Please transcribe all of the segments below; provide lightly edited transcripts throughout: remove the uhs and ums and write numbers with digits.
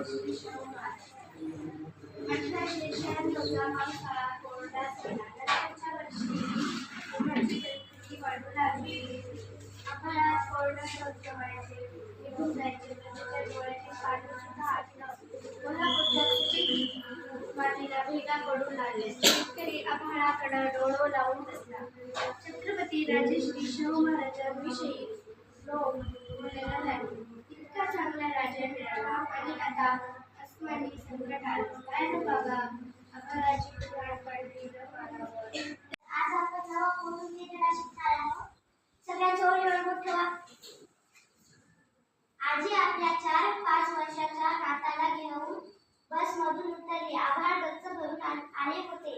1896 पावसाळा कोरडा झाला. नंतरच्या वर्षी उन्हाची परिस्थिती वाढू लागली. आभाळात कोरडं धबधबायचे, निघून जायचे. नदीच्या डोळ्याचे पाणी सुद्धा आटलं. कोल्हापूरच्या मातीला भेगा पडू लागल्या. शेतकरी आभाळाकडं डोळं लावून बसला. छत्रपती राजश्री शाहू महाराजांविषयी लोक बोलायला लागले. इतका चांगला राजा मिळाला आणि आता आसमानी संकट आलं. काय रे बाबा, आभाळाची पुराण पडली डोंगरावर. आज आपण नवा म्हणून वेदना शिकणार आहोत. सगळ्या जवळ ठेवा. आजी आपल्या 4-5 वर्षाच्या नाताला घेऊन बसमधून उतरली. आभाळ गच्च भरून आले होते.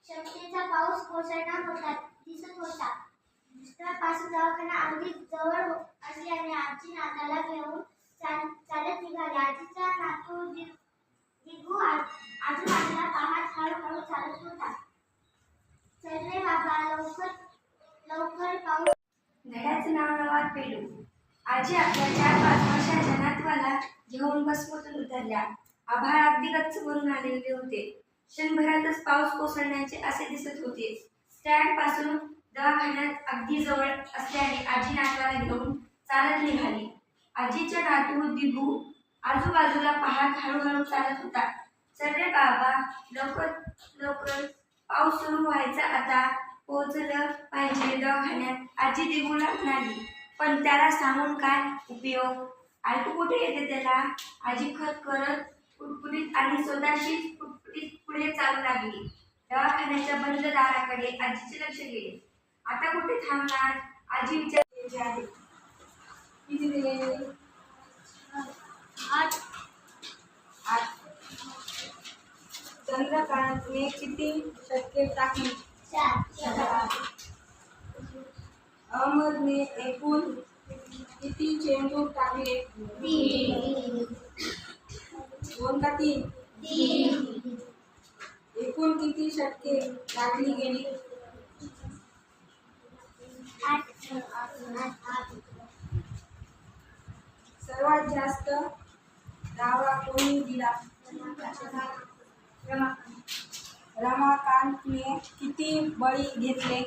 शक्तीचा पाऊस कोसळणार होता दिसत होता. पासून दवाखाना अगदी जवळ असल्याने आजी नाताला घेऊन चालत निघाली. आजीचा नातू दिगू आजूबाजूला पाहत हळूहळू चालत होता. चल रे बाबा, लवकर पाऊस. धड्याचं नाव गावात पेलू. आजी आपल्या 4-5 वर्षाच्या नातवाला घेऊन बसमधून उतरल्या. आभाळ अगदी गच्च भरून आलेले होते. क्षणभरातच पाऊस कोसळण्याचे असे दिसत होते. स्टँड पासून दवाखान्यात अगदी जवळ असल्याने आजी नातवाला घेऊन चालत निघाली. आजीचा नातू दिगू आजूबाजूला पाहत हळूहळू चालत होता. चल रे बाबा, लवकर पाऊस सुरू व्हायचा आता. पोहोचलं पाहिजे दवाखान्यात, आजी दिगूला म्हणाली. पण त्याला सांगून काय उपयोग, ऐकू कुठे येते त्याला. आजी खत करत पुटपुटीत आणि स्वतःशीच पुटपुटीत पुढे चालू लागली. दवाखान्याच्या बंद दाराकडे आजीचे लक्ष गेले. आता कुठे थांबणार, आजी विचारायची आहे. किती दिले? 8. चंद्रकांतने किती षटके टाकली? 4. अहमदने एकूण किती चेंडू टाकले? 3. 2 का 3? 3. एकूण किती षटके टाकली गेली? 8. सर्वात जास्त धावा कोणी दिला? रमाकांतने किती बळी घेतले?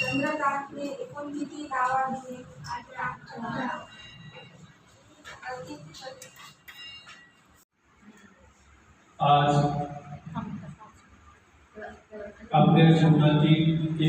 चंद्रकांतने एकूण किती धावा दिले? 18. आज आपल्या जीवनातील